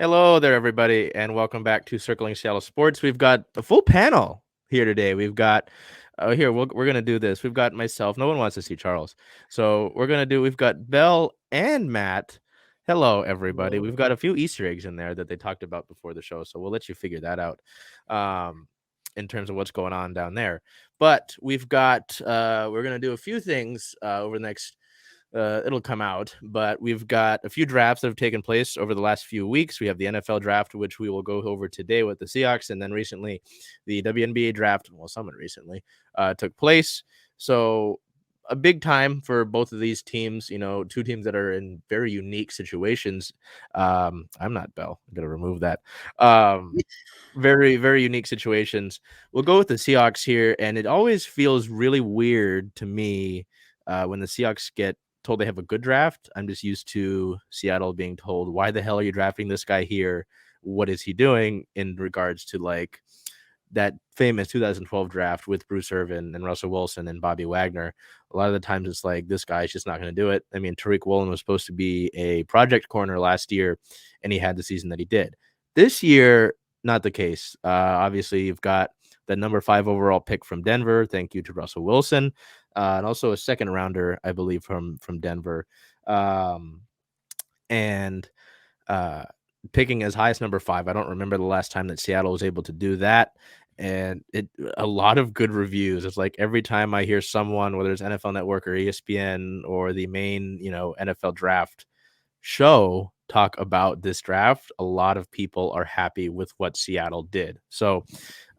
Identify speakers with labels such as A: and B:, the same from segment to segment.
A: Hello there, everybody, and welcome back to Circling Seattle Sports. We've got a full panel here today. We've got we're gonna do this. We've got myself. No one wants to see Charles, so we've got Bel and Matt. Hello, everybody.
B: Hello.
A: We've got a few Easter eggs in there that they talked about before the show, so we'll let you figure that out, in terms of what's going on down there. But we're gonna do a few things over the next it'll come out, but we've got a few drafts that have taken place over the last few weeks. We have the NFL draft, which we will go over today with the Seahawks, and then recently the WNBA draft, well, somewhat recently, took place. So a big time for both of these teams, two teams that are in very unique situations. I'm not Bell. I'm going to remove that. Very, very unique situations. We'll go with the Seahawks here, and it always feels really weird to me when the Seahawks get told they have a good draft. I'm just used to Seattle being told, why the hell are you drafting this guy here? What is he doing in regards to like that famous 2012 draft with Bruce Irvin and Russell Wilson and Bobby Wagner? A lot of the times it's like, this guy's just not going to do it. I mean, Tariq Woolen was supposed to be a project corner last year, and he had the season that he did. This year, not the case. Obviously, you've got the number 5 overall pick from Denver. Thank you to Russell Wilson. And also a second rounder, I believe, from Denver. And picking as high as number 5. I don't remember the last time that Seattle was able to do that. And a lot of good reviews. It's like every time I hear someone, whether it's NFL Network or ESPN or the main, NFL draft show, talk about this draft, a lot of people are happy with what Seattle did. So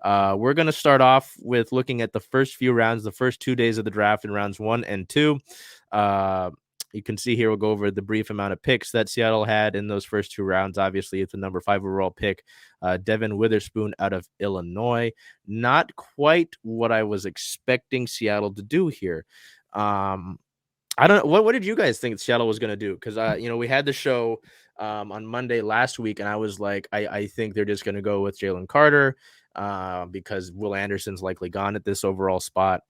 A: we're going to start off with looking at the first few rounds, the first 2 days of the draft in rounds 1 and 2. You can see here, we'll go over the brief amount of picks that Seattle had in those first 2 rounds. Obviously, it's the number 5 overall pick, Devon Witherspoon out of Illinois. Not quite what I was expecting Seattle to do here. I don't know. What did you guys think Seattle was going to do? Because, we had the show on Monday last week, and I was like, I think they're just going to go with Jalen Carter because Will Anderson's likely gone at this overall spot.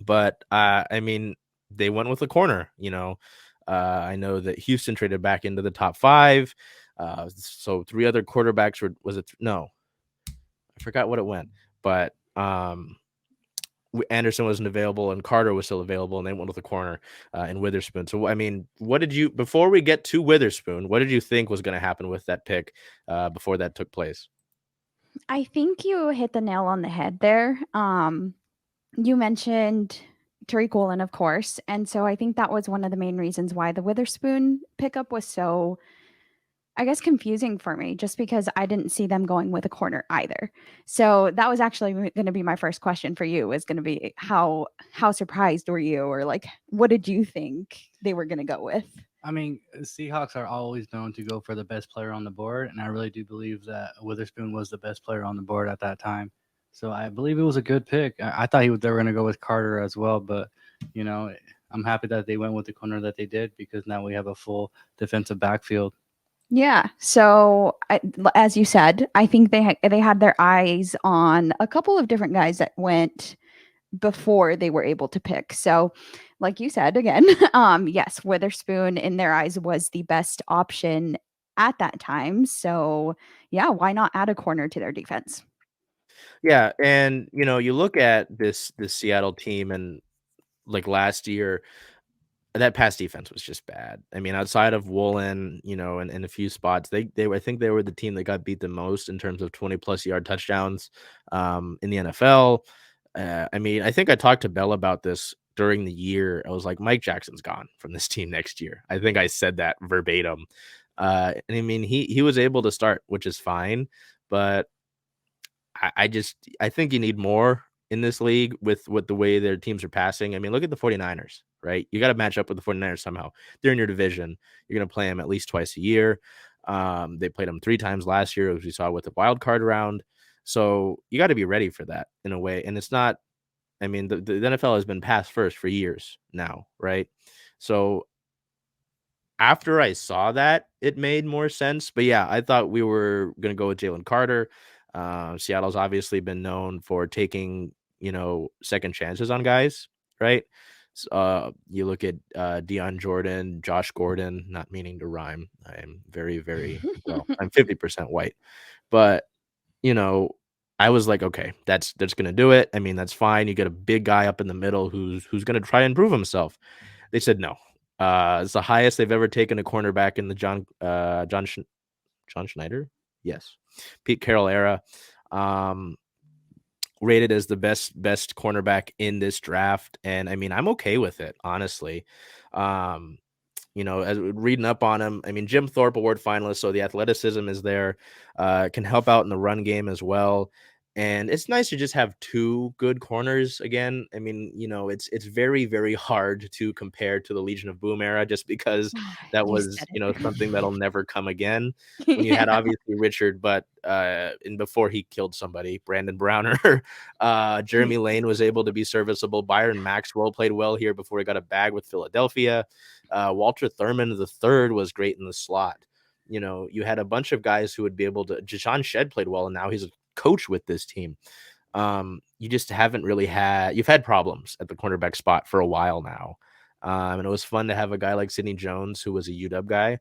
A: But, I mean, they went with a corner, I know that Houston traded back into the top 5. So 3 other quarterbacks no, I forgot what it went, but Anderson wasn't available and Carter was still available, and they went with the corner in Witherspoon. So, I mean, before we get to Witherspoon, what did you think was going to happen with that pick before that took place?
C: I think you hit the nail on the head there. You mentioned Tariq Woolen, of course. And so I think that was one of the main reasons why the Witherspoon pickup was so, I guess, confusing for me, just because I didn't see them going with a corner either. So that was actually going to be my first question for you, is going to be how surprised were you, or like, what did you think they were going to go with?
B: I mean, Seahawks are always known to go for the best player on the board, and I really do believe that Witherspoon was the best player on the board at that time. So I believe it was a good pick. I thought they were going to go with Carter as well, but you know, I'm happy that they went with the corner that they did, because now we have a full defensive backfield.
C: Yeah. So, as you said, I think they had their eyes on a couple of different guys that went before they were able to pick. So, like you said again, yes, Witherspoon in their eyes was the best option at that time. So, yeah, why not add a corner to their defense?
A: Yeah, and you look at this Seattle team, and like last year, that pass defense was just bad. I mean, outside of Woolen, and in a few spots, they I think they were the team that got beat the most in terms of 20+ yard touchdowns in the NFL. I mean, I think I talked to Bell about this during the year. I was like, Mike Jackson's gone from this team next year. I think I said that verbatim. And I mean, he was able to start, which is fine, but I think you need more in this league with the way their teams are passing. I mean, look at the 49ers, right? You got to match up with the 49ers somehow. They're in your division. You're going to play them at least twice a year. They played them 3 times last year, as we saw with the wild card round. So you got to be ready for that in a way. And it's not, I mean, the NFL has been pass first for years now, right? So after I saw that, it made more sense. But yeah, I thought we were going to go with Jalen Carter. Seattle's obviously been known for taking, second chances on guys, right? You look at Deion Jordan, Josh Gordon, not meaning to rhyme. I am very, very well. I'm 50% white, but you know, I was like, okay, that's gonna do it. I mean, that's fine. You get a big guy up in the middle who's gonna try and prove himself. They said no. It's the highest they've ever taken a cornerback in the John Schneider, yes, Pete Carroll era. Rated as the best cornerback in this draft, and I mean, I'm okay with it, honestly. As reading up on him, I mean, Jim Thorpe Award finalist, so the athleticism is there, can help out in the run game as well. And it's nice to just have two good corners again. I mean, it's very, very hard to compare to the Legion of Boom era just because that
C: You
A: was,
C: said it.
A: something that'll never come again. When you had
C: Yeah.
A: obviously Richard, but and before he killed somebody, Brandon Browner, Jeremy Lane was able to be serviceable. Byron Maxwell played well here before he got a bag with Philadelphia. Walter Thurman III was great in the slot. You had a bunch of guys who would be able to. Jashawn Shedd played well, and now he's a coach with this team. You just haven't really you've had problems at the cornerback spot for a while now. And it was fun to have a guy like Sidney Jones, who was a UW guy.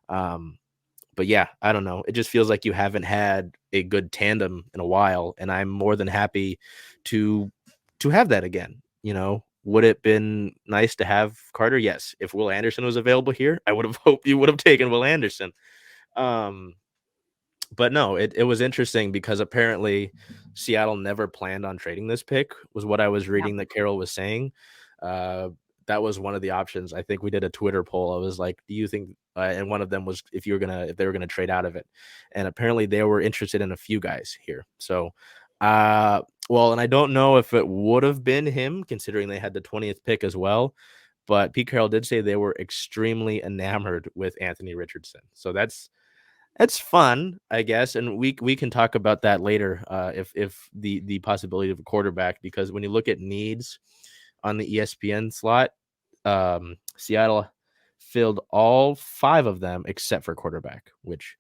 A: But yeah, I don't know. It just feels like you haven't had a good tandem in a while, and I'm more than happy to have that again. Would it been nice to have Carter? Yes. If Will Anderson was available here, I would have hoped you would have taken Will Anderson. But no, it was interesting because apparently Seattle never planned on trading this pick, was what I was reading that Carroll was saying. That was one of the options. I think we did a Twitter poll. I was like, do you think, and one of them was if they were going to trade out of it. And apparently they were interested in a few guys here. So, and I don't know if it would have been him considering they had the 20th pick as well. But Pete Carroll did say they were extremely enamored with Anthony Richardson. So that's fun, I guess, and we can talk about that later. If the possibility of a quarterback, because when you look at needs on the ESPN slot, Seattle filled all 5 of them except for quarterback, which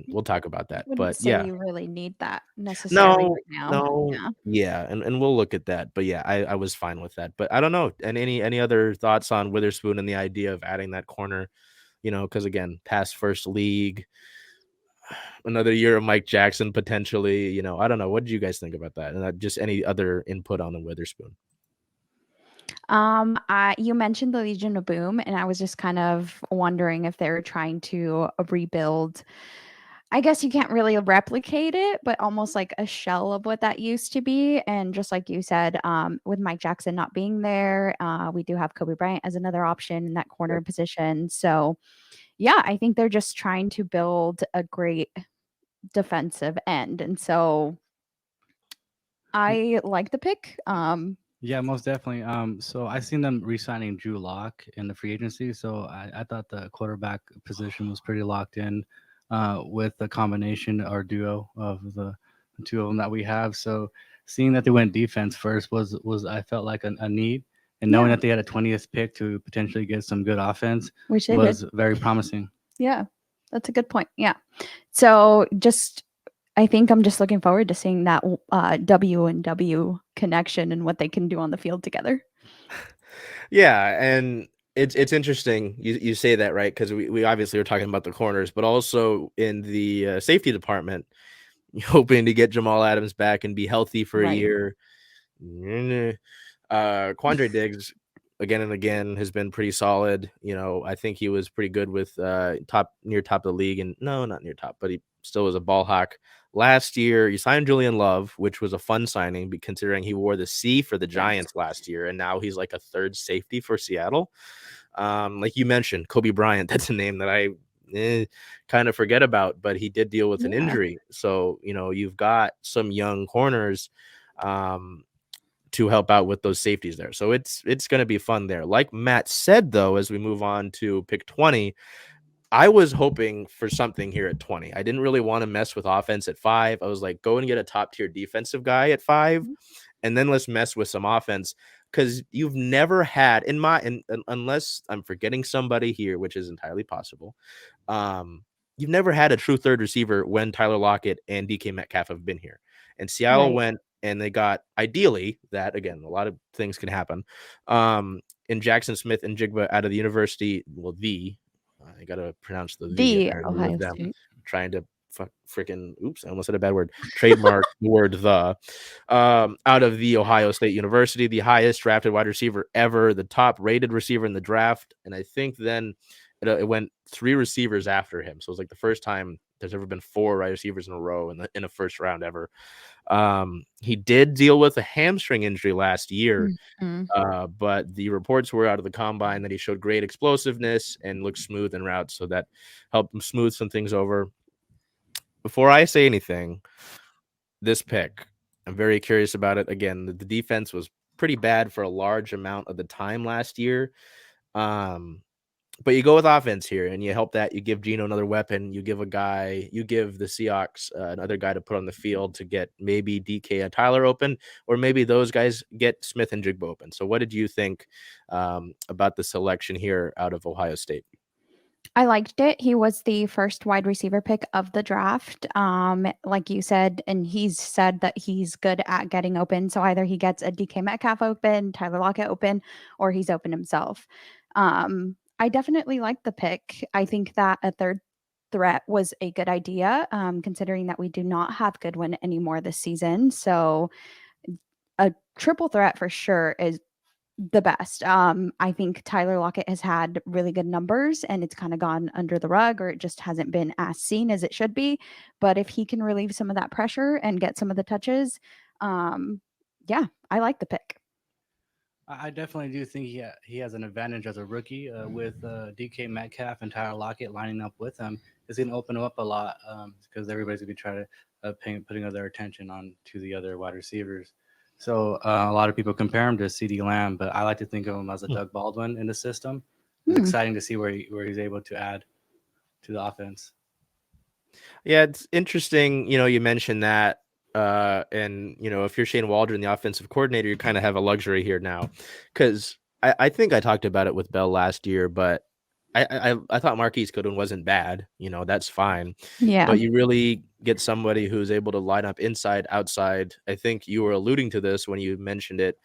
A: we'll talk about that.
C: Wouldn't
A: But
C: say
A: yeah,
C: you really need that necessarily right now.
A: no,
C: Yeah.
A: yeah, and we'll look at that. But yeah, I was fine with that. But I don't know. And any other thoughts on Witherspoon and the idea of adding that corner? Because again, past first league, another year of Mike Jaxon potentially. I don't know. What did you guys think about that? And just any other input on the Witherspoon?
C: You mentioned the Legion of Boom, and I was just kind of wondering if they were trying to rebuild. I guess you can't really replicate it, but almost like a shell of what that used to be. And just like you said, with Mike Jaxon not being there, we do have Kobe Bryant as another option in that corner position. So, yeah, I think they're just trying to build a great defensive end. And so I like the pick.
B: Yeah, most definitely. So I seen them re-signing Drew Lock in the free agency. So I thought the quarterback position was pretty locked in with the combination or duo of the two of them that we have. So seeing that they went defense first was I felt like a need, and knowing
C: Yeah.
B: that they had a 20th pick to potentially get some good offense
C: Which they
B: was
C: did.
B: very promising.
C: Yeah, that's a good point. Yeah. So I think I'm just looking forward to seeing that W and W connection and what they can do on the field together.
A: Yeah, and it's interesting you say that, right? Because we obviously are talking about the corners, but also in the safety department, hoping to get Jamal Adams back and be healthy for a
C: Right.
A: year. Quandre Diggs again and again has been pretty solid. I think he was pretty good with near top of the league, and no, not near top, but he still was a ball hawk. Last year, you signed Julian Love, which was a fun signing, considering he wore the C for the Giants last year, and now he's like a third safety for Seattle. Like you mentioned, Kobe Bryant, that's a name that I kind of forget about, but he did deal with an injury. So, you've got some young corners to help out with those safeties there. So it's going to be fun there. Like Matt said, though, as we move on to pick 20, I was hoping for something here at 20. I didn't really want to mess with offense at 5. I was like, go and get a top tier defensive guy at 5, and then let's mess with some offense, because you've never had unless I'm forgetting somebody here, which is entirely possible. You've never had a true third receiver when Tyler Lockett and DK Metcalf have been here, and Seattle went and they got ideally that, again, a lot of things can happen. In Jaxon Smith-Njigba out of the university, well, I gotta pronounce the
C: The
A: apparently with
C: Ohio
A: them.
C: State.
A: Trying to freaking oops, I almost said a bad word. Trademark the word the out of the Ohio State University, the highest drafted wide receiver ever, the top rated receiver in the draft, and I think then it went 3 receivers after him. So it was like the first time there's ever been 4 wide receivers in a row in a first round ever. He did deal with a hamstring injury last year, but the reports were out of the combine that he showed great explosiveness and looked smooth en route, so that helped him smooth some things over. Before I say anything, this pick, I'm very curious about it. Again, the defense was pretty bad for a large amount of the time last year. But you go with offense here, and you help that. You give Geno another weapon. You give the Seahawks another guy to put on the field to get maybe DK and Tyler open, or maybe those guys get Smith-Njigba open. So what did you think about the selection here out of Ohio State?
C: I liked it. He was the first wide receiver pick of the draft. Like you said, and he's said that he's good at getting open. So either he gets a DK Metcalf open, Tyler Lockett open, or he's open himself. I definitely like the pick. I think that a third threat was a good idea, considering that we do not have Goodwin anymore this season. So a triple threat for sure is the best. I think Tyler Lockett has had really good numbers, and it's kind of gone under the rug, or it just hasn't been as seen as it should be. But if he can relieve some of that pressure and get some of the touches, yeah, I like the pick.
B: I definitely do think he has an advantage as a rookie with DK Metcalf and Tyler Lockett lining up with him. It's going to open him up a lot because everybody's going to be trying to putting their attention on to the other wide receivers. So a lot of people compare him to CeeDee Lamb, but I like to think of him as a Doug Baldwin in the system. It's exciting to see where he's able to add to the offense.
A: Yeah, it's interesting. You mentioned that. And if you're Shane Waldron, the offensive coordinator, you kind of have a luxury here now, because I think I talked about it with Bell last year, but I thought Marquise Goodwin wasn't bad. That's fine.
C: Yeah.
A: But you really get somebody who's able to line up inside, outside. I think you were alluding to this when you mentioned it.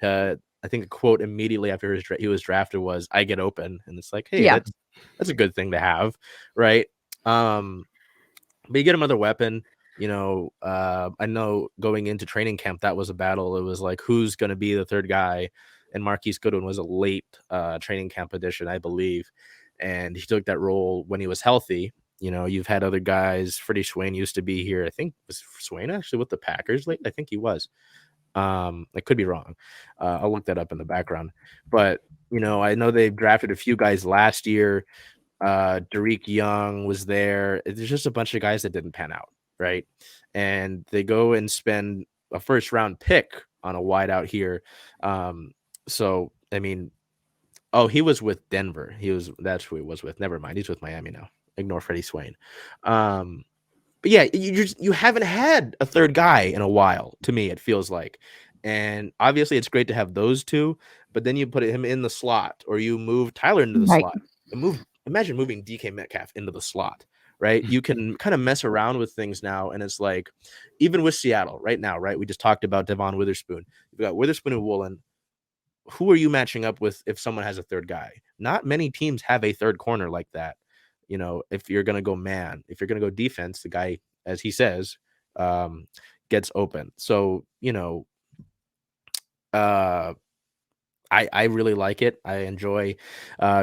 A: I think a quote immediately after he was drafted was, "I get open," and it's like, hey,
C: Yeah.
A: that's a good thing to have, right? But you get another weapon. I know going into training camp, that was a battle. It was like, who's going to be the third guy? And Marquise Goodwin was a late training camp addition, I believe. And he took that role when he was healthy. You've had other guys. Freddie Swain used to be here. I think was Swain actually with the Packers late. I think he was. I could be wrong. I'll look that up in the background. But, I know they've drafted a few guys last year. Derek Young was there. There's just a bunch of guys that didn't pan out, right? And they go and spend a first round pick on a wideout here. So I mean, he was with Denver. That's who he was with. Never mind. He's with Miami now. Ignore Freddie Swain. But yeah, you haven't had a third guy in a while, to me, it feels like. And obviously it's great to have those two, but then you put him in the slot, or you move Tyler into the slot. Imagine moving DK Metcalf into the slot, right? You can kind of mess around with things now. And it's like, even with Seattle right now, right? We just talked about Devon Witherspoon. You've got Witherspoon and Woolen. Who are you matching up with if someone has a third guy? Not many teams have a third corner like that. If you're going to go man, if you're going to go defense, the guy, as he says, gets open. So, I really like it. I enjoy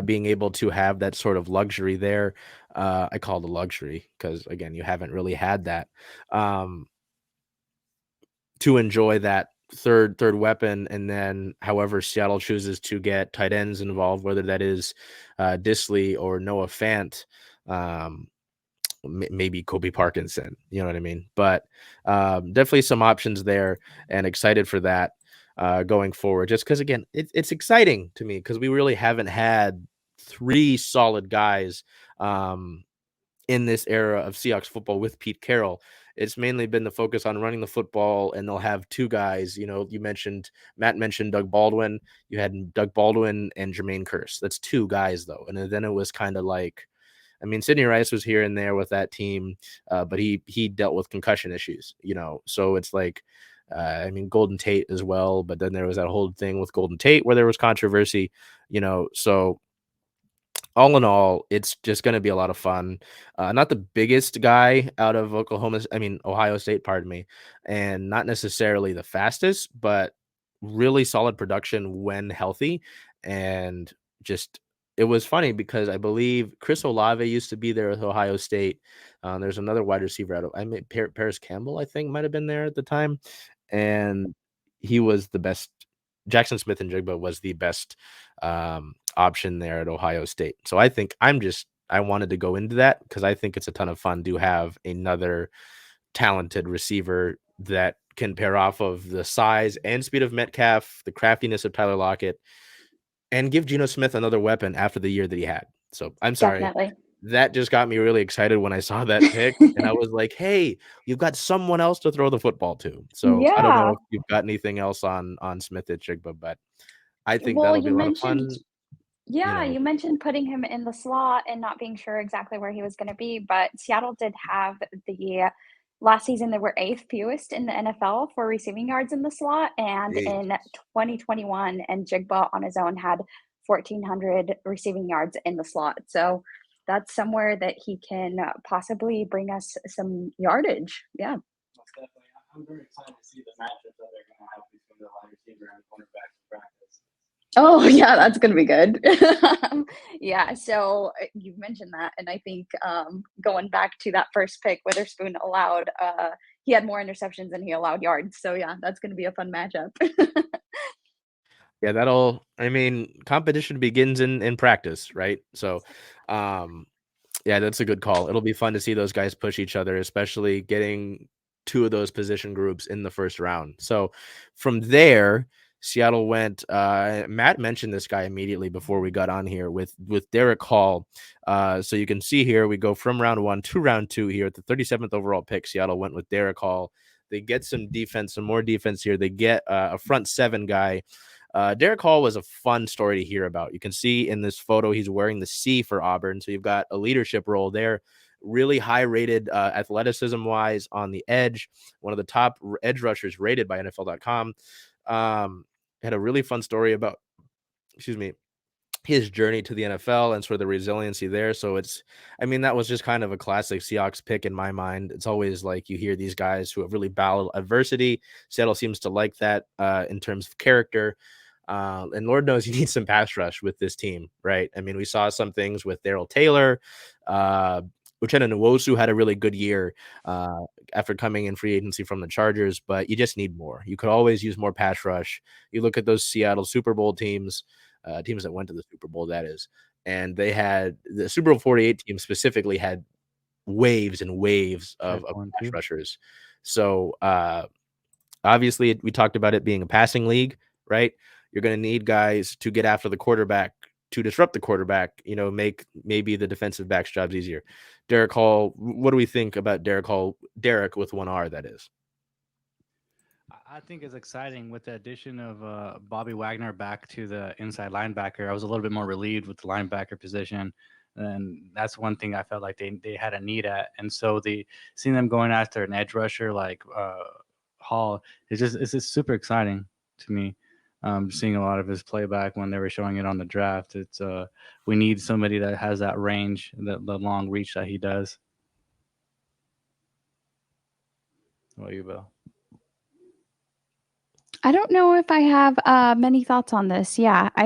A: being able to have that sort of luxury there. I call it a luxury because, again, you haven't really had that to enjoy that third weapon. And then however Seattle chooses to get tight ends involved, whether that is Disley or Noah Fant, maybe Kobe Parkinson, you know what I mean? But definitely some options there, and excited for that going forward, just because, again, it's exciting to me because we really haven't had 3 solid guys in this era of Seahawks football with Pete Carroll. It's mainly been the focus on running the football, and they'll have 2 guys. Matt mentioned Doug Baldwin. You had Doug Baldwin and Jermaine Kearse. That's 2 guys, though. And then it was kind of like, Sidney Rice was here and there with that team, but he dealt with concussion issues, so it's like I mean, Golden Tate as well, but then there was that whole thing with Golden Tate where there was controversy, so all in all, it's just going to be a lot of fun. Not the biggest guy out of Ohio State, pardon me, and not necessarily the fastest, but really solid production when healthy. And just, it was funny because I believe Chris Olave used to be there with Ohio State. There's another wide receiver Paris Campbell, I think, might have been there at the time. And he was the best. Jaxon Smith-Njigba was the best option there at Ohio State. So I think I wanted to go into that because I think it's a ton of fun to have another talented receiver that can pair off of the size and speed of Metcalf, the craftiness of Tyler Lockett, and give Geno Smith another weapon after the year that he had. So I'm sorry.
C: Definitely.
A: That just got me really excited when I saw that pick. And I was like, hey, you've got someone else to throw the football to. So I don't know if you've got anything else on Smith-Njigba, but I think
C: Well,
A: that'll be
C: you
A: a lot of fun.
C: mentioned, yeah,
A: know.
C: you mentioned putting him in the slot and not being sure exactly where he was going to be, but Seattle did have the last season they were 8th fewest in the NFL for receiving yards in the slot, and
A: Jeez.
C: in 2021, and Jigba on his own had 1,400 receiving yards in the slot. So that's somewhere that he can possibly bring us some yardage. Yeah.
B: Most definitely. I'm very excited to see the matchup that they're going to have between the wide receiver and cornerback in practice.
C: Oh, yeah, that's going to be good. Yeah, so you mentioned that, and I think going back to that first pick, Witherspoon he had more interceptions than he allowed yards. So, yeah, that's going to be a fun matchup.
A: Yeah, competition begins in practice, right? So, yeah, that's a good call. It'll be fun to see those guys push each other, especially getting 2 of those position groups in the first round. So from there, Seattle went, Matt mentioned this guy immediately before we got on here with Derek Hall. So you can see here, we go from round 1 to round 2 here at the 37th overall pick. Seattle went with Derek Hall. They get some more defense here. They get a front 7 guy. Derek Hall was a fun story to hear about. You can see in this photo, he's wearing the C for Auburn. So you've got a leadership role there. Really high rated athleticism wise on the edge. One of the top edge rushers rated by NFL.com. Had a really fun story about, his journey to the NFL and sort of the resiliency there. So that was just kind of a classic Seahawks pick in my mind. It's always like you hear these guys who have really battled adversity. Seattle seems to like that in terms of character. And Lord knows you need some pass rush with this team, right? We saw some things with Darrell Taylor. Uchenna Nwosu had a really good year after coming in free agency from the Chargers, but you just need more. You could always use more pass rush. You look at those Seattle Super Bowl teams, teams that went to the Super Bowl, that is, and they had the Super Bowl 48 team specifically had waves and waves of pass rushers. So obviously we talked about it being a passing league, right? You're going to need guys to get after the quarterback, to disrupt the quarterback, make maybe the defensive back's jobs easier. Derek Hall, what do we think about Derek Hall? Derek with 1 R, that is.
B: I think it's exciting with the addition of Bobby Wagner back to the inside linebacker. I was a little bit more relieved with the linebacker position, and that's one thing I felt like they had a need at. And so seeing them going after an edge rusher like Hall it's just super exciting to me. Seeing a lot of his playback when they were showing it on the draft. It's we need somebody that has that range, the long reach that he does. What about you, Bel?
C: I don't know if I have many thoughts on this. Yeah, I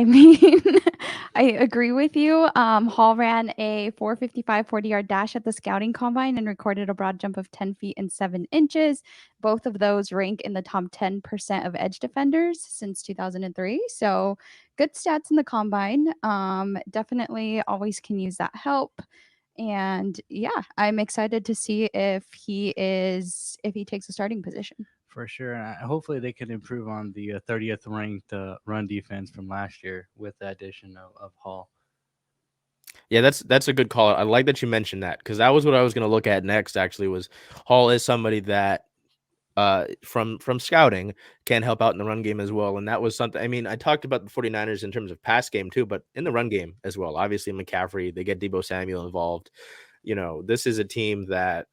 C: agree with you. Hall ran a 4.55 40-yard dash at the scouting combine and recorded a broad jump of 10 feet and 7 inches. Both of those rank in the top 10% of edge defenders since 2003. So good stats in the combine. Definitely always can use that help. And yeah, I'm excited to see if he takes a starting position.
B: For sure. And hopefully they can improve on the 30th ranked run defense from last year with the addition of Hall.
A: Yeah, that's a good call. I like that you mentioned that because that was what I was going to look at next. Actually, was Hall is somebody that from scouting can help out in the run game as well, and that was something. I talked about the 49ers in terms of pass game too, but in the run game as well. Obviously, McCaffrey, they get Deebo Samuel involved. This is a team that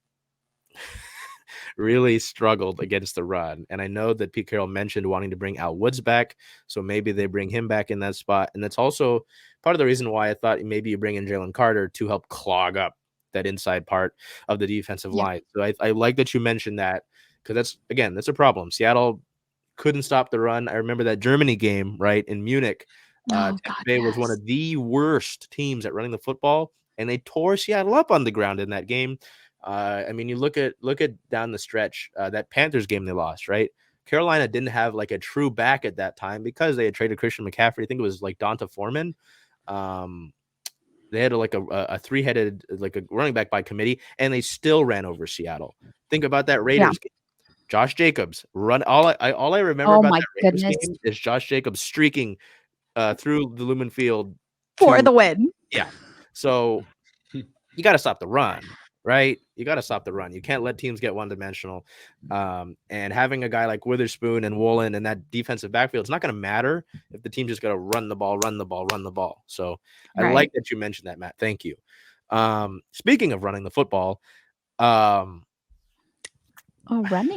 A: really struggled against the run. And I know that Pete Carroll mentioned wanting to bring Al Woods back, so maybe they bring him back in that spot. And that's also part of the reason why I thought maybe you bring in Jalen Carter to help clog up that inside part of the defensive
C: Yeah.
A: line. So I like that you mentioned that, because that's a problem. Seattle couldn't stop the run. I remember that Germany game, right, in Munich.
C: Oh
A: Tampa
C: God,
A: Bay was one
C: yes.
A: of the worst teams at running the football, and they tore Seattle up on the ground in that game. I mean, you look at down the stretch, that Panthers game they lost, right? Carolina didn't have like a true back at that time because they had traded Christian McCaffrey. I think it was like Donta Foreman. They had like a three-headed, like a running back by committee, and they still ran over Seattle. Think about that
C: Yeah.
A: Raiders game. Josh Jacobs run. All I remember
C: Oh
A: about
C: my
A: that Raiders
C: goodness.
A: game is Josh Jacobs streaking through the Lumen Field
C: For
A: to
C: the win.
A: yeah. So you got to stop the run, right? You got to stop the run. You can't let teams get one-dimensional. And having a guy like Witherspoon and Woolen in that defensive backfield, it's not going to matter if the team just got to run the ball. So I
C: Right.
A: like that you mentioned that, Matt. Thank you. Speaking of running the football,
C: running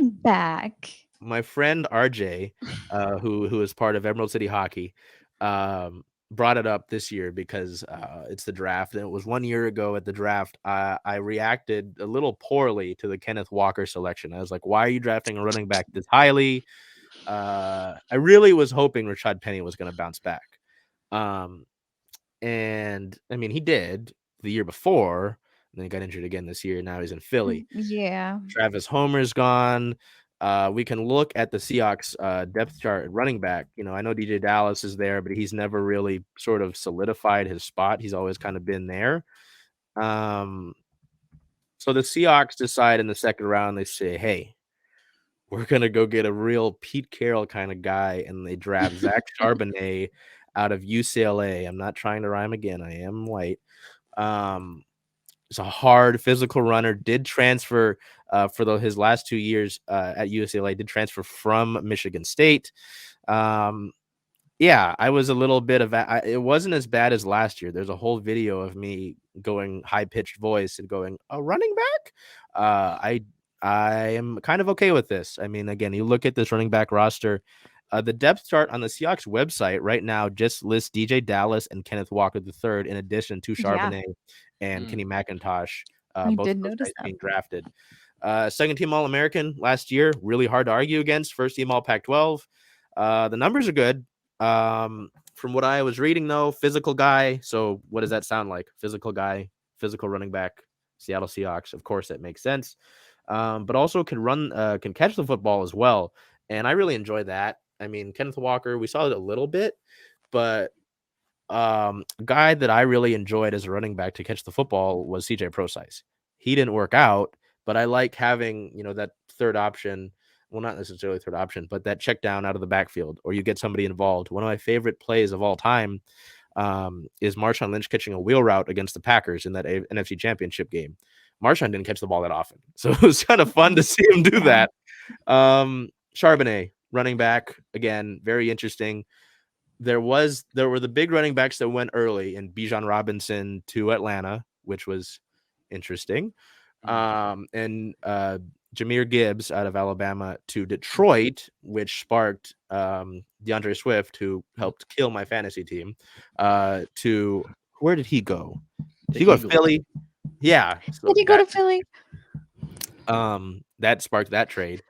C: back.
A: my friend RJ, who is part of Emerald City Hockey, brought it up this year because it's the draft, and it was 1 year ago at the draft. I reacted a little poorly to the Kenneth Walker selection. I was like, "Why are you drafting a running back this highly?" I really was hoping Rashad Penny was going to bounce back, and I mean, he did the year before. And then he got injured again this year. Now he's in Philly.
C: Yeah.
A: Travis Homer's gone. We can look at the Seahawks depth chart at running back. You know, I know DJ Dallas is there, but he's never really sort of solidified his spot. He's always kind of been there. So the Seahawks decide in the second round, they say, hey, we're going to go get a real Pete Carroll kind of guy. And they draft Zach Charbonnet out of UCLA. I'm not trying to rhyme again. I am white. He's a hard physical runner, did transfer for his last 2 years at UCLA, did transfer from Michigan State. Yeah, I was a little bit of it wasn't as bad as last year. There's a whole video of me going high-pitched voice and going, a running back? I am kind of okay with this. I mean, again, you look at this running back roster, the depth chart on the Seahawks website right now just lists DJ Dallas and Kenneth Walker III, in addition to Charbonnet and Kenny McIntosh,
C: I
A: both
C: did
A: of those
C: notice
A: guys
C: that.
A: being drafted. Second team All-American last year, really hard to argue against. First team All Pac-12. The numbers are good. From what I was reading, though, physical guy. So what does that sound like? Physical guy, physical running back, Seattle Seahawks. Of course, that makes sense. But also can catch the football as well. And I really enjoy that. I mean, Kenneth Walker, we saw it a little bit, but a guy that I really enjoyed as a running back to catch the football was CJ Procise. He didn't work out, but I like having, that third option. Well, not necessarily third option, but that check down out of the backfield, or you get somebody involved. One of my favorite plays of all time is Marshawn Lynch catching a wheel route against the Packers in that NFC Championship game. Marshawn didn't catch the ball that often, so it was kind of fun to see him do that. Charbonnet, running back, again, very interesting. There were the big running backs that went early, in Bijan Robinson to Atlanta, which was interesting. And Jahmyr Gibbs out of Alabama to Detroit, which sparked DeAndre Swift, who helped kill my fantasy team. To where did he go? Did he go to Philly? Yeah. So
C: Did he go to Philly?
A: that sparked that trade.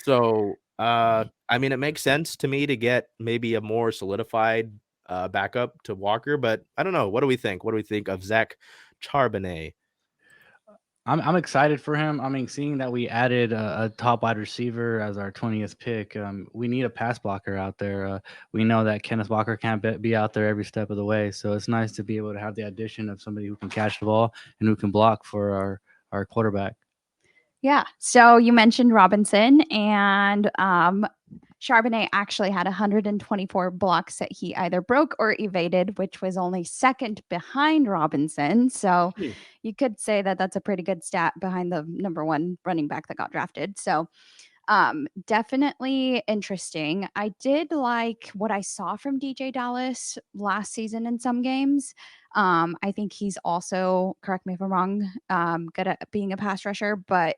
A: So I mean, it makes sense to me to get maybe a more solidified backup to Walker, but I don't know. What do we think? What do we think of Zach Charbonnet?
B: I'm excited for him. I mean, seeing that we added a top wide receiver as our 20th pick, we need a pass blocker out there. We know that Kenneth Walker can't be out there every step of the way, so it's nice to be able to have the addition of somebody who can catch the ball and who can block for our quarterback.
C: Yeah. So you mentioned Robinson, and Charbonnet actually had 124 blocks that he either broke or evaded, which was only second behind Robinson. So you could say that that's a pretty good stat behind the number one running back that got drafted. So definitely interesting. I did like what I saw from DJ Dallas last season in some games. I think he's also, correct me if I'm wrong, good at being a pass rusher, but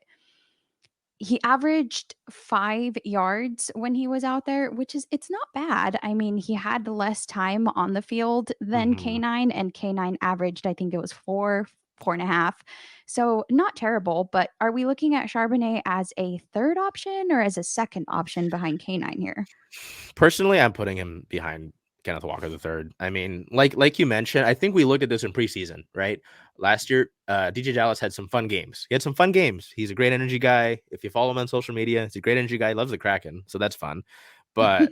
C: he averaged 5 yards when he was out there, which is it's not bad. I mean, he had less time on the field than
A: Mhm.
C: K9, and K9 averaged, I think it was 4.5. So not terrible, but are we looking at Charbonnet as a third option or as a second option behind K9 here?
A: Personally, I'm putting him behind Kenneth Walker III. I mean, like you mentioned, I think we looked at this in preseason, right? Last year, DJ Dallas had some fun games. He had some fun games. He's a great energy guy. If you follow him on social media, he's a great energy guy. He loves the Kraken, so that's fun. But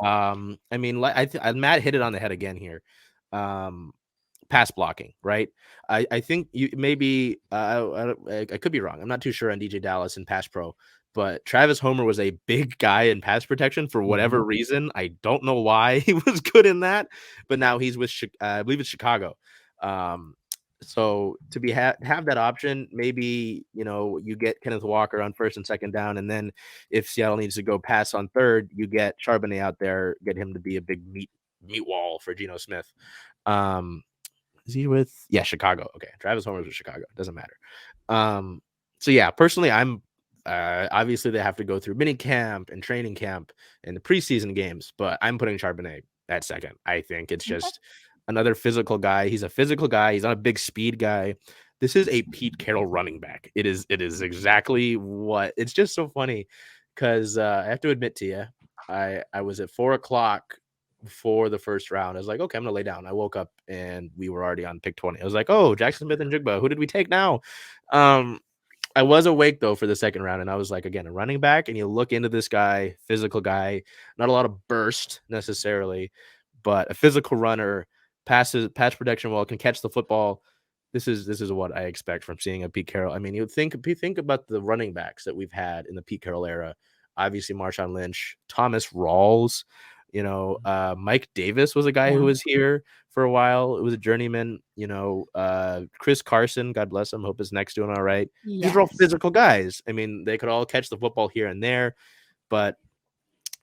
A: I mean, Matt hit it on the head again here. Pass blocking, right? I think you maybe I could be wrong. I'm not too sure on DJ Dallas and pass pro, but Travis Homer was a big guy in pass protection for whatever reason. I don't know why he was good in that, but now he's with I believe it's Chicago. So to be have that option, maybe you get Kenneth Walker on first and second down, and then if Seattle needs to go pass on third, you get Charbonnet out there, get him to be a big meat wall for Geno Smith. Is he with Chicago? Okay, Travis Homer's with Chicago. Doesn't matter. So yeah, personally, I'm obviously they have to go through mini camp and training camp and the preseason games, but I'm putting Charbonnet at second. I think it's just another physical guy. He's a physical guy. He's not a big speed guy. This is a Pete Carroll running back. It is exactly what. It's just so funny because I have to admit to you, I was at 4:00 before the first round. I was like, okay, I'm gonna lay down. I woke up and we were already on pick 20. I was like, oh, Jaxon Smith-Njigba. Who did we take now? I was awake though for the second round, and I was like, again, a running back, and you look into this guy, physical guy, not a lot of burst necessarily, but a physical runner, pass protection well, can catch the football. This is what I expect from seeing a Pete Carroll. I mean, you think about the running backs that we've had in the Pete Carroll era. Obviously, Marshawn Lynch, Thomas Rawls, Mike Davis was a guy who was here for a while. It was a journeyman, Chris Carson, God bless him. Hope his neck's doing all right. These are all physical guys. I mean, they could all catch the football here and there, but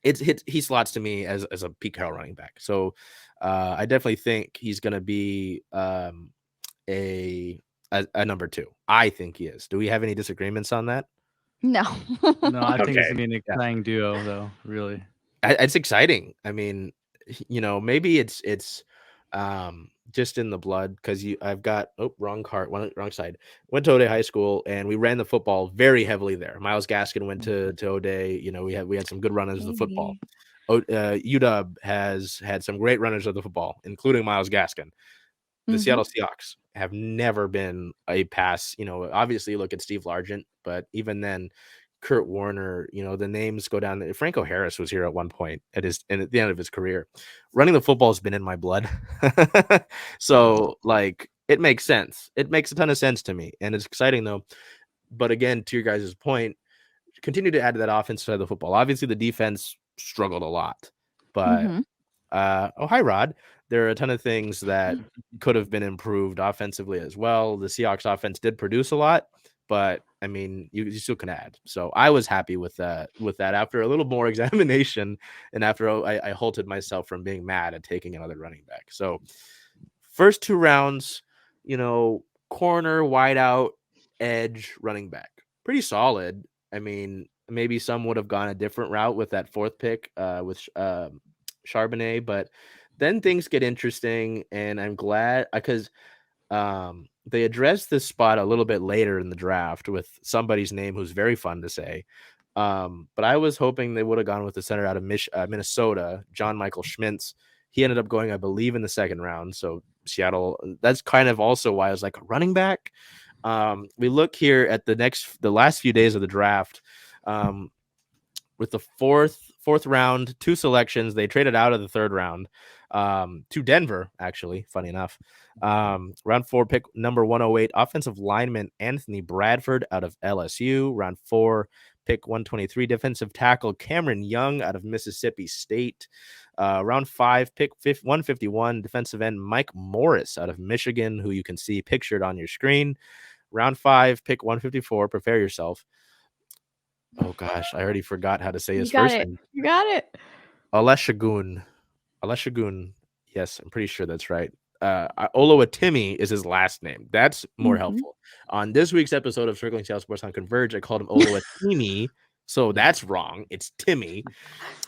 A: he slots to me as a Pete Carroll running back. So I definitely think he's going to be a number 2. I think he is. Do we have any disagreements on that?
C: No.
B: No, I think it's
A: Okay.
B: gonna be an exciting duo, though. Really.
A: It's exciting. I mean, maybe it's just in the blood because I've got wrong side. Went to O'Day High School and we ran the football very heavily there. Miles Gaskin went to O'Day. We had some good runners of the football. UW has had some great runners of the football, including Miles Gaskin. The Seattle Seahawks have never been a pass. Obviously look at Steve Largent, but even then, Kurt Warner, the names go down. Franco Harris was here at one point at the end of his career. Running the football has been in my blood. So it makes sense. It makes a ton of sense to me. And it's exciting though. But again, to your guys' point, continue to add to that offense side of the football. Obviously the defense struggled a lot, but hi Rod. There are a ton of things that could have been improved offensively as well. The Seahawks offense did produce a lot, but I mean, you still can add. So I was happy with that after a little more examination and after I halted myself from being mad at taking another running back. So first 2 rounds, corner, wide out, edge, running back. Pretty solid. I mean, maybe some would have gone a different route with that 4th pick with Charbonnet, but then things get interesting, and I'm glad because they addressed this spot a little bit later in the draft with somebody's name who's very fun to say. But I was hoping they would have gone with the center out of Minnesota, John Michael Schmitz. He ended up going, I believe, in the 2nd round. So Seattle, that's kind of also why I was like a running back. We look here at the last few days of the draft. With the fourth round, 2 selections, they traded out of the 3rd round to Denver, actually, funny enough. Round 4 pick number 108, offensive lineman Anthony Bradford out of LSU. Round 4 pick 123, defensive tackle Cameron Young out of Mississippi State. Round 5 pick 151, defensive end Mike Morris out of Michigan, who you can see pictured on your screen. Round 5 pick 154, prepare yourself. Oh gosh, I already forgot how to say his first name.
C: You got it.
A: Aleshagun. Yes, I'm pretty sure that's right. Oluwatimi is his last name. That's more
C: Mhm.
A: helpful. On this week's episode of Circling Seattle Sports on Converge, I called him Oluwatimi, so that's wrong. It's Timmy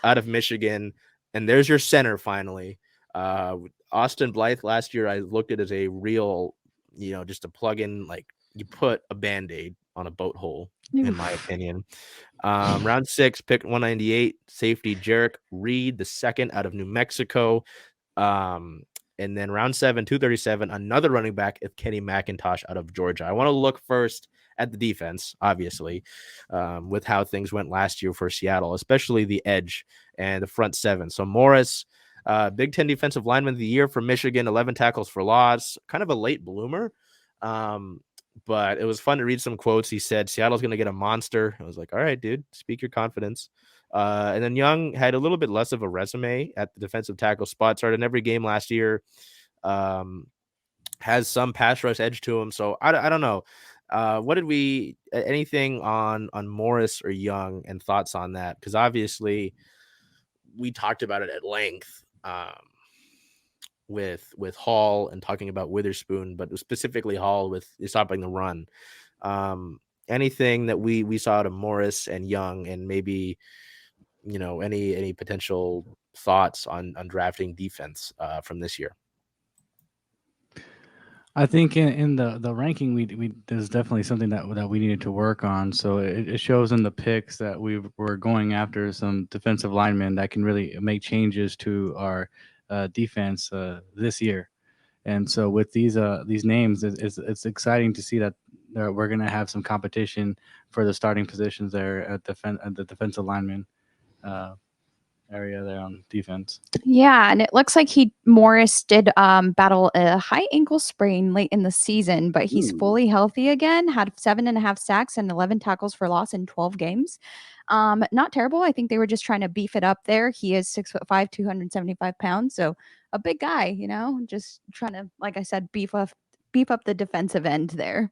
A: out of Michigan. And there's your center finally. Austin Blythe last year, I looked at as a real, just a plug-in, like you put a Band-Aid on a boat hole, in my opinion. Round 6, pick 198, safety Jarek Reed, the second out of New Mexico. And then round 7, 237, another running back, Kenny McIntosh out of Georgia. I want to look first at the defense, obviously, with how things went last year for Seattle, especially the edge and the front 7. So Morris, Big Ten Defensive Lineman of the Year from Michigan, 11 tackles for loss, kind of a late bloomer. But it was fun to read some quotes. He said, Seattle's going to get a monster. I was like, all right, dude, speak your confidence. And then Young had a little bit less of a resume at the defensive tackle spot, started in every game last year, has some pass rush edge to him. So I don't know. What did anything on Morris or Young and thoughts on that? Because obviously we talked about it at length with Hall and talking about Witherspoon, but specifically Hall with stopping the run. Anything that we saw out of Morris and Young, and maybe any potential thoughts on drafting defense from this year?
B: I think in the ranking, we there's definitely something that we needed to work on. So it shows in the picks that we're going after some defensive linemen that can really make changes to our defense this year. And so with these names, it's exciting to see that we're going to have some competition for the starting positions there at the defensive lineman area there on defense.
C: Yeah, and it looks like Morris did battle a high ankle sprain late in the season, but he's fully healthy again. Had 7.5 sacks and 11 tackles for loss in 12 games. Not terrible. I think they were just trying to beef it up there. He is 6'5", 275 pounds, so a big guy. Just trying to, like I said, beef up the defensive end there.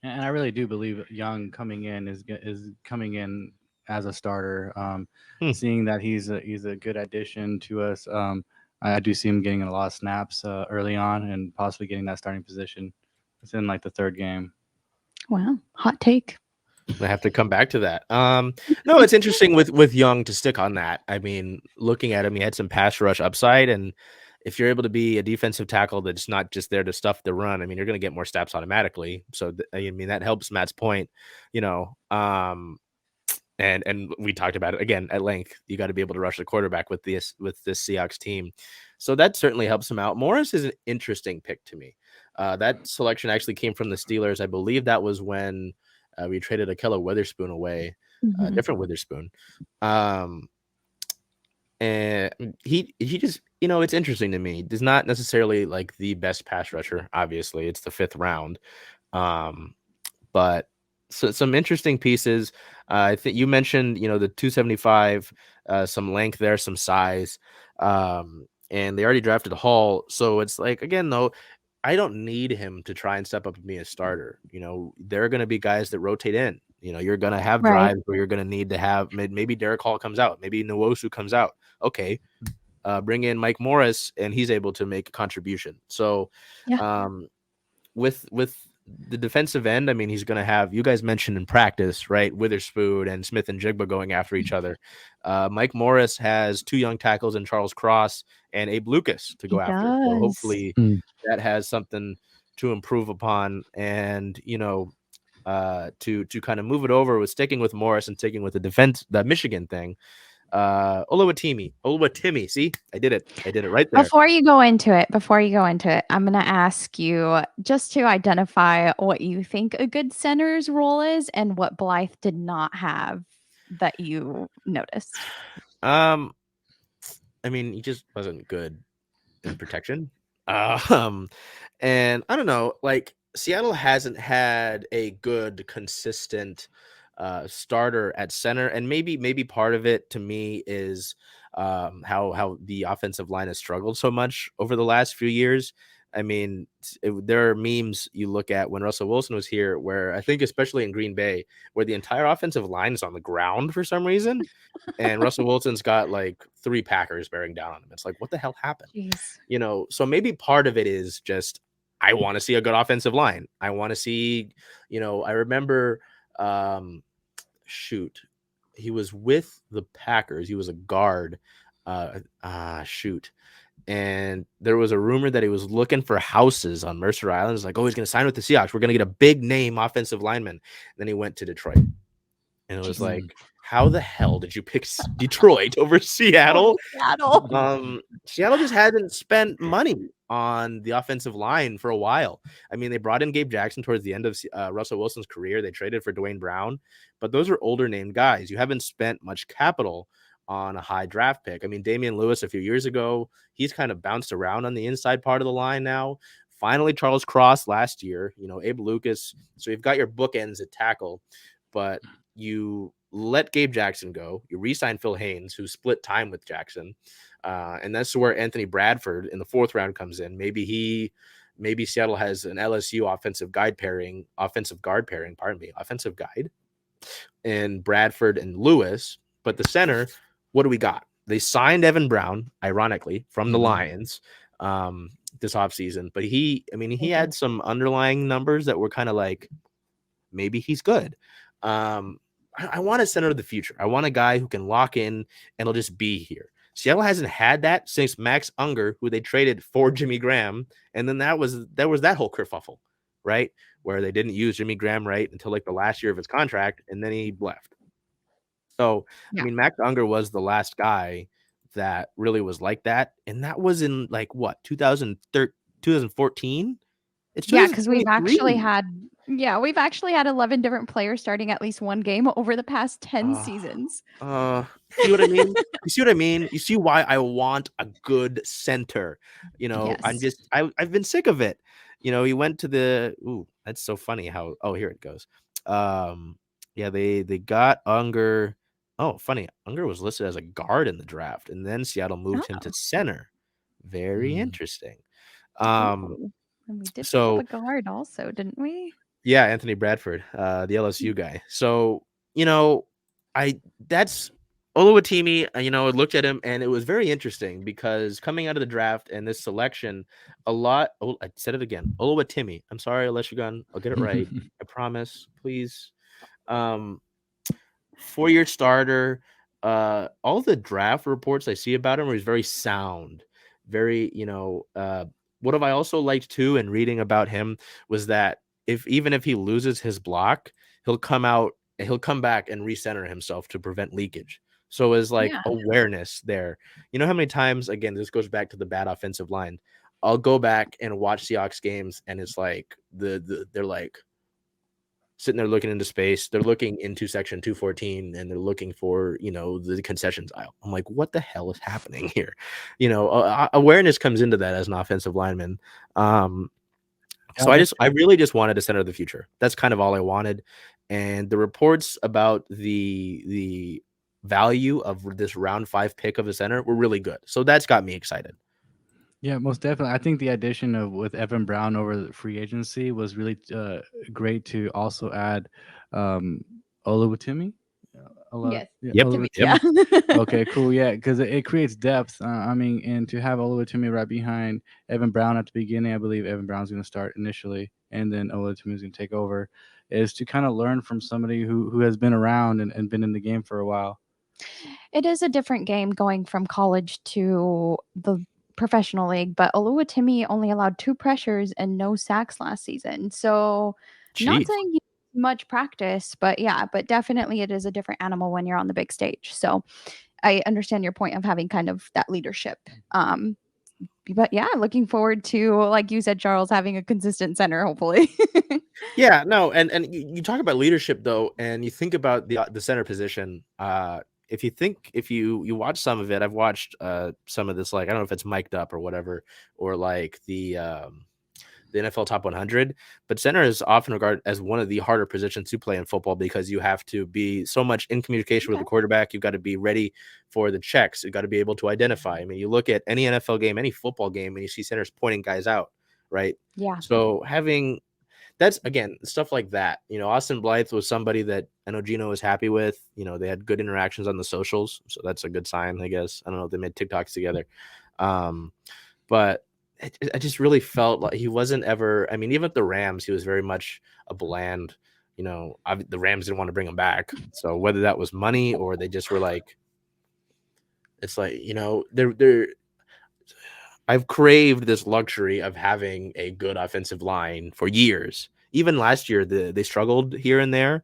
B: And I really do believe Young coming in is coming in as a starter. Seeing that he's a good addition to us. I do see him getting a lot of snaps early on and possibly getting that starting position. It's in like the third game.
C: Wow, hot take.
A: I have to come back to that. No, it's interesting with Young to stick on that. I mean, looking at him, he had some pass rush upside, and if you're able to be a defensive tackle that's not just there to stuff the run, I mean, you're going to get more snaps automatically. So I mean, that helps Matt's point, and we talked about it again at length. You got to be able to rush the quarterback with this Seahawks team. So that certainly helps him out. Morris is an interesting pick to me. That selection actually came from the Steelers. I believe that was when we traded Ahkello Witherspoon away, different Witherspoon. And he just, it's interesting to me. He's not necessarily like the best pass rusher. Obviously, it's the 5th round. But so some interesting pieces. I think you mentioned, the 275, some length there, some size. And they already drafted Hall. So it's like, again, though, I don't need him to try and step up and be a starter. There are going to be guys that rotate in. You're going to have drives where you're going to need to have maybe Derek Hall comes out, maybe Nwosu comes out. Okay, bring in Mike Morris, and he's able to make a contribution. So, with the defensive end, I mean, he's going to have, you guys mentioned in practice, right? Witherspoon and Smith-Njigba going after each other. Mike Morris has 2 young tackles in Charles Cross and Abe Lucas to go after. So hopefully that has something to improve upon, and, to kind of move it over with sticking with Morris and sticking with the Michigan thing. Oluwatimi. See, I did it right there.
C: Before you go into it, I'm going to ask you just to identify what you think a good center's role is and what Blythe did not have that you noticed.
A: I mean, he just wasn't good in protection. And I don't know, like Seattle hasn't had a good, consistent starter at center, and maybe part of it to me is how the offensive line has struggled so much over the last few years. I mean, there are memes you look at when Russell Wilson was here, where I think especially in Green Bay, where the entire offensive line is on the ground for some reason, and Russell Wilson's got like 3 Packers bearing down on him. It's like, what the hell happened?
C: Jeez.
A: So maybe part of it is just I want to see a good offensive line. I want to see, I remember, he was with the Packers. He was a guard. And there was a rumor that he was looking for houses on Mercer Island. It's like, oh, he's going to sign with the Seahawks. We're going to get a big name offensive lineman. Then he went to Detroit. And it was like, how the hell did you pick Detroit over Seattle? Seattle just hasn't spent money on the offensive line for a while. I mean, they brought in Gabe Jaxon towards the end of Russell Wilson's career. They traded for Dwayne Brown, but those are older named guys. You haven't spent much capital on a high draft pick. I mean, Damian Lewis a few years ago, he's kind of bounced around on the inside part of the line now. Finally, Charles Cross last year, Abe Lucas. So you've got your bookends at tackle, but you let Gabe Jaxon go. You re-sign Phil Haynes, who split time with Jaxon. And that's where Anthony Bradford in the 4th round comes in. Maybe Seattle has an LSU offensive guard pairing, and Bradford and Lewis. But the center, what do we got? They signed Evan Brown, ironically, from the Lions this offseason. But he had some underlying numbers that were kind of like, maybe he's good. I want a center of the future. I want a guy who can lock in and he'll just be here. Seattle hasn't had that since Max Unger, who they traded for Jimmy Graham. And then that was that whole kerfuffle, right? Where they didn't use Jimmy Graham right until like the last year of his contract, and then he left. So, I mean, Max Unger was the last guy that really was like that. And that was in like what, 2014?
C: Yeah, because we've actually had 11 different players starting at least one game over the past 10 seasons.
A: See what I mean? You see what I mean? You see why I want a good center. Yes. I've been sick of it. He went to that's so funny how, here it goes. They got Unger. Oh, funny. Unger was listed as a guard in the draft, and then Seattle moved him to center. Very interesting.
C: And we did pick up a guard also, didn't we?
A: Yeah, Anthony Bradford, the LSU guy. So, that's Oluwatimi. I looked at him, and it was very interesting because coming out of the draft and this selection, I said it again, Oluwatimi. I'm sorry, Aleshagun. I'll get it right. I promise. Please. 4-year starter. All the draft reports I see about him are he's very sound, very, what have I also liked too in reading about him was that even if he loses his block, he'll come back and recenter himself to prevent leakage. So it's like awareness there. You know how many times, again, this goes back to the bad offensive line. I'll go back and watch Seahawks games, and it's like they're like sitting there looking into space. They're looking into section 214 and they're looking for, the concessions aisle. I'm like, what the hell is happening here? Awareness comes into that as an offensive lineman. So I really just wanted a center of the future. That's kind of all I wanted. And the reports about the value of this round 5 pick of a center were really good. So that's got me excited.
B: Yeah, most definitely. I think the addition with Evan Brown over the free agency was really great to also add Oluwatimi.
C: Yes.
B: Yeah. Okay, cool. Yeah, because it creates depth. And to have Oluwatimi right behind Evan Brown at the beginning, I believe Evan Brown's going to start initially, and then Oluwatimi is going to take over, is to kind of learn from somebody who has been around and been in the game for a while.
C: It is a different game going from college to the professional league, but Oluwatimi only allowed 2 pressures and no sacks last season. So not saying he much practice, but definitely it is a different animal when you're on the big stage. So I understand your point of having kind of that leadership. But yeah, looking forward to, like you said, Charles, having a consistent center, hopefully.
A: Yeah, no, and you talk about leadership though, and you think about the center position. If you watch some of it, I've watched some of this, like, I don't know if it's mic'd up or whatever, or like the NFL Top 100, but center is often regarded as one of the harder positions to play in football because you have to be so much in communication with the quarterback. You've got to be ready for the checks. You've got to be able to identify. I mean, you look at any NFL game, any football game, and you see centers pointing guys out, right?
C: Yeah.
A: So that's again stuff like that. Austin Blythe was somebody that I know Gino was happy with. They had good interactions on the socials, so that's a good sign, I guess. I don't know if they made TikToks together, but I just really felt like he wasn't ever. I mean, even at the Rams, he was very much a bland. The Rams didn't want to bring him back, so whether that was money or they just were like, it's like they're. I've craved this luxury of having a good offensive line for years. Even last year, they struggled here and there.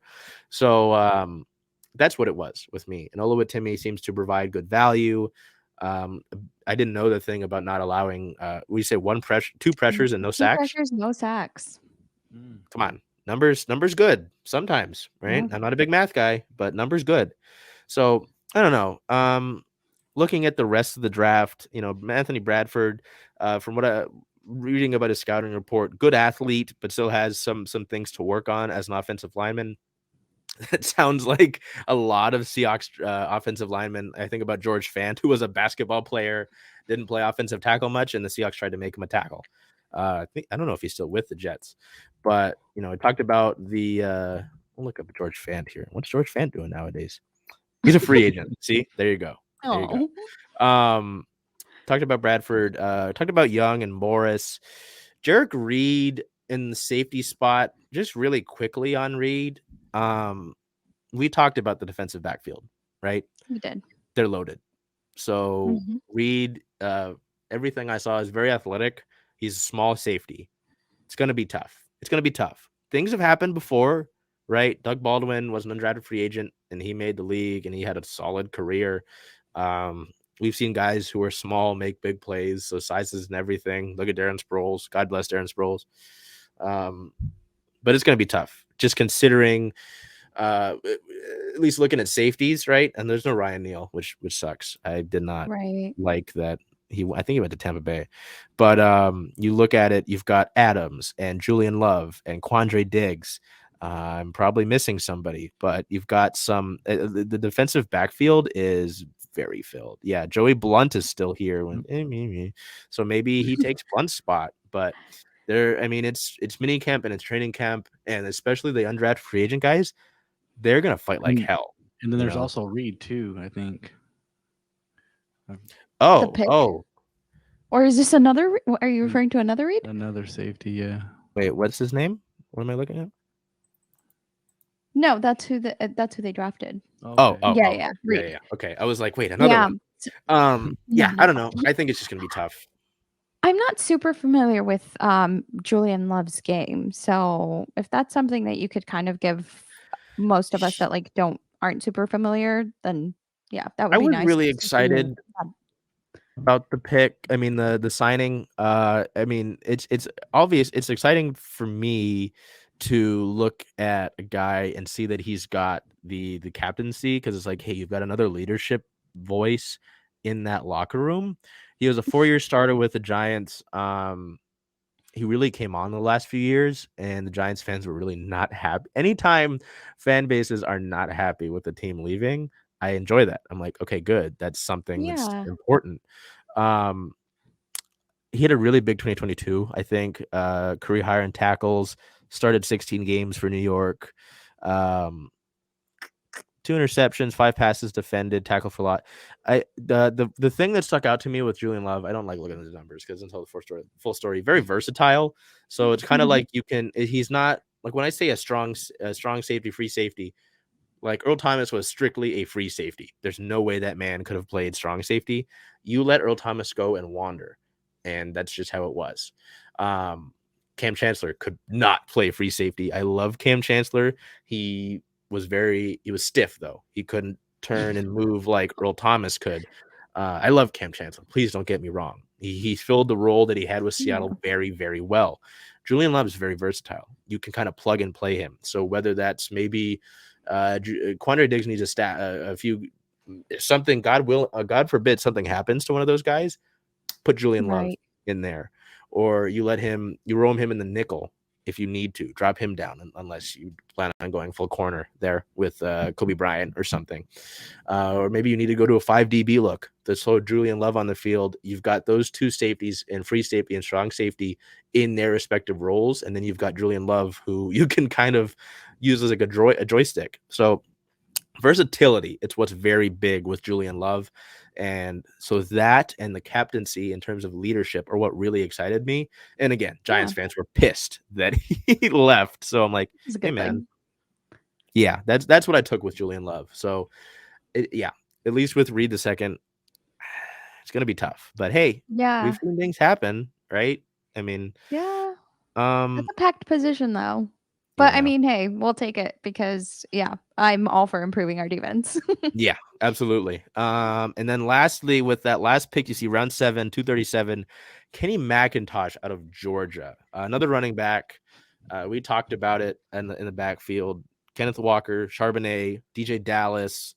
A: So that's what it was with me. And Oluwatimi seems to provide good value. I didn't know the thing about not allowing, we say two pressures and no
C: 2
A: sacks.
C: pressures, no sacks.
A: Come on. Numbers good sometimes, right?
C: Yeah.
A: I'm not a big math guy, but numbers good. So I don't know. Looking at the rest of the draft, Anthony Bradford, from what I'm reading about his scouting report, good athlete, but still has some things to work on as an offensive lineman. It sounds like a lot of Seahawks offensive linemen. I think about George Fant, who was a basketball player, didn't play offensive tackle much, and the Seahawks tried to make him a tackle. I don't know if he's still with the Jets, but I talked about the. We'll look up George Fant here. What's George Fant doing nowadays? He's a free agent. See, there you go. There you go. Talked about Bradford, talked about Young and Morris. Jarek Reed in the safety spot, just really quickly on Reed. We talked about the defensive backfield, right?
C: We did.
A: They're loaded. So Reed, everything I saw is very athletic. He's a small safety. It's going to be tough. Things have happened before, right? Doug Baldwin was an undrafted free agent, and he made the league, and he had a solid career. We've seen guys who are small make big plays, so sizes and everything. Look at Darren Sproles. God bless Darren Sproles. But it's going to be tough, just considering at least looking at safeties, right? And there's no Ryan Neal, which sucks. I did not like that. I think he went to Tampa Bay, but you look at it, you've got Adams and Julian Love and Quandre Diggs. I'm probably missing somebody, but you've got some. The defensive backfield is very filled. Yeah, Joey Blunt is still here, so maybe he takes Blunt's spot. But it's mini camp and it's training camp, and especially the undrafted free agent guys, they're gonna fight like hell.
B: And then there's also Reed too, I think.
A: Oh.
C: Or is this another? Are you referring to another Reed?
B: Another safety, yeah.
A: Wait, what's his name? What am I looking at?
C: No, that's who they drafted.
B: Okay.
C: Reed.
A: Yeah. Okay, I was like, wait, another one. I don't know. I think it's just gonna be tough.
C: I'm not super familiar with Julian Love's game, so if that's something that you could kind of give most of us that aren't super familiar, then yeah, that would be nice.
A: I was really excited about the pick. I mean, the signing. It's obvious. It's exciting for me to look at a guy and see that he's got the captaincy, because it's like, hey, you've got another leadership voice in that locker room. He was a 4-year starter with the Giants. He really came on the last few years, and the Giants fans were really not happy. Anytime fan bases are not happy with the team leaving, I enjoy that. I'm like, okay, good. That's something that's important. He had a really big 2022, I think. Career high in tackles, started 16 games for New York. 2 interceptions, 5 passes defended, tackle for a lot. The thing that stuck out to me with Julian Love, I don't like looking at his numbers because until the full story, very versatile. So it's kind of like he's not like, when I say a strong safety, free safety, like Earl Thomas was strictly a free safety. There's no way that man could have played strong safety. You let Earl Thomas go and wander, and that's just how it was. Cam Chancellor could not play free safety. I love Cam Chancellor. He was stiff, though. He couldn't turn and move like Earl Thomas could. I love Cam Chancellor. Please don't get me wrong. He filled the role that he had with Seattle very, very well. Julian Love is very versatile. You can kind of plug and play him. So whether that's maybe Quandre Diggs needs a few something, God forbid something happens to one of those guys, put Julian Love in there, or you roam him in the nickel if you need to. Drop him down unless you plan on going full corner there with Kobe Bryant or something. Or maybe you need to go to a 5 DB look to slow Julian Love on the field. You've got those two safeties and free safety and strong safety in their respective roles. And then you've got Julian Love, who you can kind of use as like a joystick. So versatility, it's what's very big with Julian Love. And so that and the captaincy in terms of leadership are what really excited me. And again, Giants fans were pissed that he left. So I'm like, hey, man. Yeah, that's what I took with Julian Love. So, at least with Reed II, it's going to be tough. But hey, we've seen things happen, right? I mean,
C: it's a packed position though. But I mean, hey, we'll take it because I'm all for improving our defense.
A: Yeah, absolutely. And then lastly, with that last pick, you see round 7, 237, Kenny McIntosh out of Georgia, another running back. We talked about it in the backfield. Kenneth Walker, Charbonnet, DJ Dallas.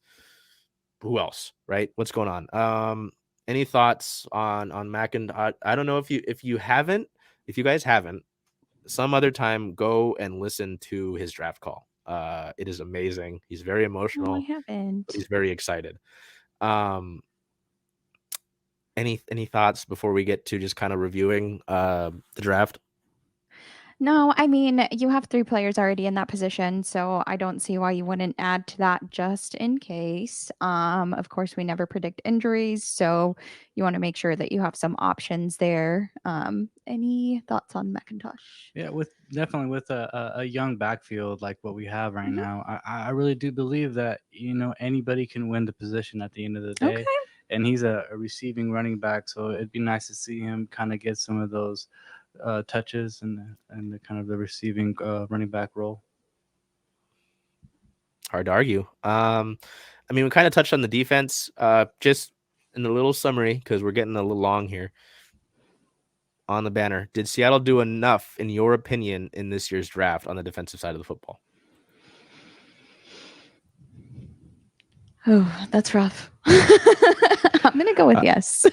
A: Who else? Right? What's going on? Any thoughts on McIntosh? I don't know if you guys haven't, some other time go and listen to his draft call. It is amazing. He's very emotional.
C: I haven't.
A: He's very excited. Any thoughts before we get to just kind of reviewing the draft?
C: No, I mean, you have 3 players already in that position, so I don't see why you wouldn't add to that just in case. Of course, we never predict injuries, so you want to make sure that you have some options there. Any thoughts on McIntosh?
B: Yeah, definitely with a young backfield like what we have right now, I really do believe that anybody can win the position at the end of the day.
C: Okay.
B: And he's a receiving running back, so it'd be nice to see him kind of get some of those touches and the kind of the receiving running back role.
A: Hard to argue. I mean, we kind of touched on the defense, just in a little summary because we're getting a little long here. On the banner, did Seattle do enough, in your opinion, in this year's draft on the defensive side of the football?
C: Oh, that's rough. I'm gonna go with yes.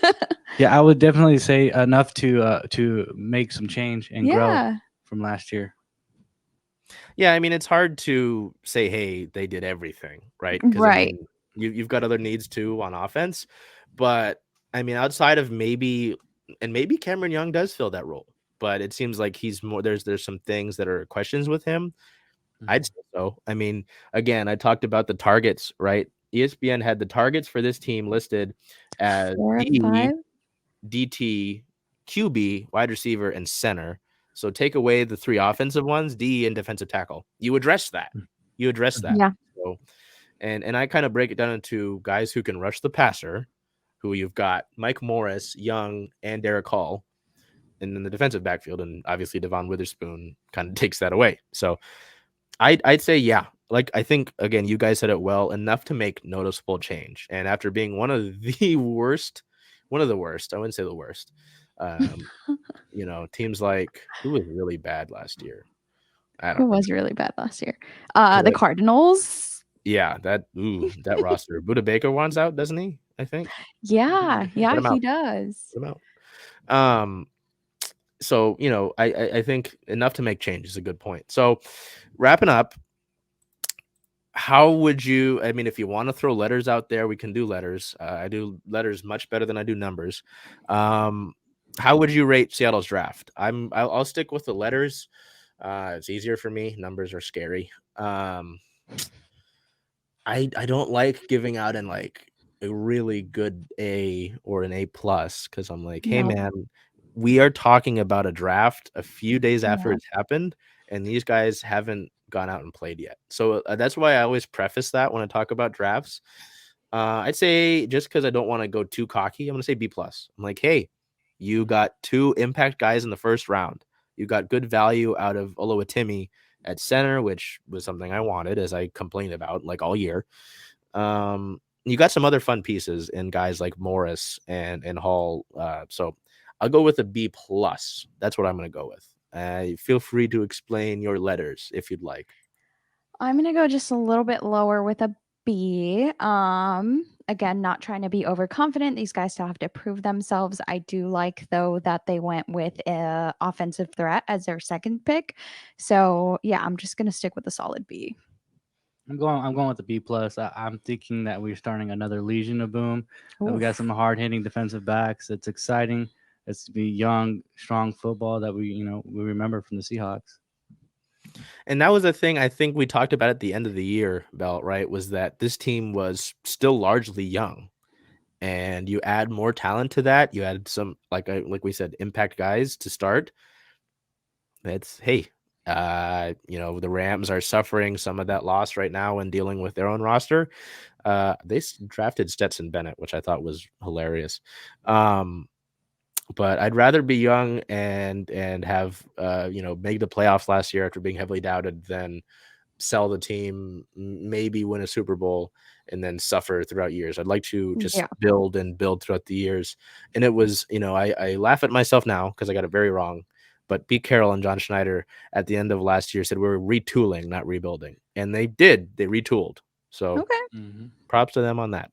B: Yeah, I would definitely say enough to make some change and grow from last year.
A: Yeah, I mean, it's hard to say, hey, they did everything, right?
C: Right.
A: I mean, you've got other needs too on offense, but I mean, outside of maybe Cameron Young does fill that role, but it seems like he's more. There's some things that are questions with him. I'd say so. I mean, again, I talked about the targets, right? ESPN had the targets for this team listed as
C: 4 and 5.
A: DT, QB, wide receiver, and center. So take away the 3 offensive ones, D and defensive tackle. You address that.
C: Yeah.
A: So, and I kind of break it down into guys who can rush the passer, who you've got Mike Morris, Young, and Derek Hall, and then the defensive backfield, and obviously Devon Witherspoon kind of takes that away. So I'd say, yeah, like I think, again, you guys said it well, enough to make noticeable change. And after being one of the worst, I wouldn't say the worst, teams like, who was really bad last year?
C: Who was really bad last year? The Cardinals.
A: Yeah, that roster. Buda Baker wants out, doesn't he? I think.
C: Yeah, he does.
A: Put him out. So, I think enough to make change is a good point. So wrapping up, how would you, I mean, if you want to throw letters out there, we can do letters. I do letters much better than I do numbers. How would you rate Seattle's draft? I'll stick with the letters. It's easier for me. Numbers are scary. I don't like giving out in like a really good A or an A+, because I'm like, hey, man, we are talking about a draft a few days after it's happened, and these guys haven't gone out and played yet. So that's why I always preface that when I talk about drafts. I'd say, just because I don't want to go too cocky, I'm going to say B+. I'm like, hey, you got 2 impact guys in the first round. You got good value out of Oluwatimi at center, which was something I wanted, as I complained about like all year. You got some other fun pieces in guys like Morris and Hall. So I'll go with a B+. That's what I'm going to go with. Feel free to explain your letters if you'd like.
C: I'm going to go just a little bit lower with a B. Again, not trying to be overconfident. These guys still have to prove themselves. I do like, though, that they went with a offensive threat as their second pick. So yeah, I'm just gonna stick with a solid B.
B: I'm going with the B plus. I'm thinking that we're starting another Legion of Boom. We got
C: Oof.
B: some hard hitting defensive backs. It's exciting. It's to be young, strong football that we remember from the Seahawks.
A: And that was the thing I think we talked about at the end of the year, Belt, right? Was that this team was still largely young. And you add more talent to that. You add some, like we said, impact guys to start. It's, hey, the Rams are suffering some of that loss right now and dealing with their own roster. They drafted Stetson Bennett, which I thought was hilarious. But I'd rather be young and have make the playoffs last year after being heavily doubted than sell the team, maybe win a Super Bowl, and then suffer throughout years. I'd like to just build and build throughout the years. And it was, I laugh at myself now because I got it very wrong. But Pete Carroll and John Schneider at the end of last year said we're retooling, not rebuilding. And they did. They retooled. So
C: Okay.
A: props to them on that.